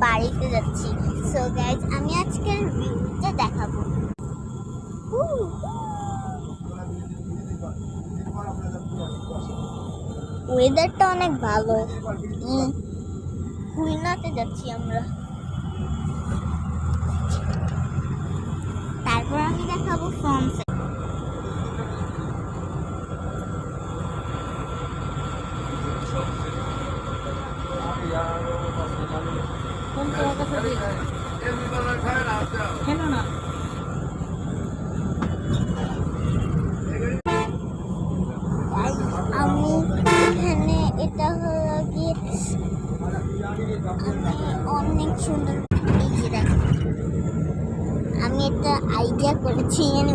বাড়িতে যাচ্ছি। So guys আমি আজকের ভিউটা দেখাবো। ওয়েদারটা অনেক ভালো। খুলনাতে যাচ্ছি আমরা। তারপর আমি দেখাবো সানসেট। আমি এখানে এটা হলো গিয়ে আমি অনেক সুন্দর এই যে দেখো আমি একটা আইডিয়া করেছি এখানে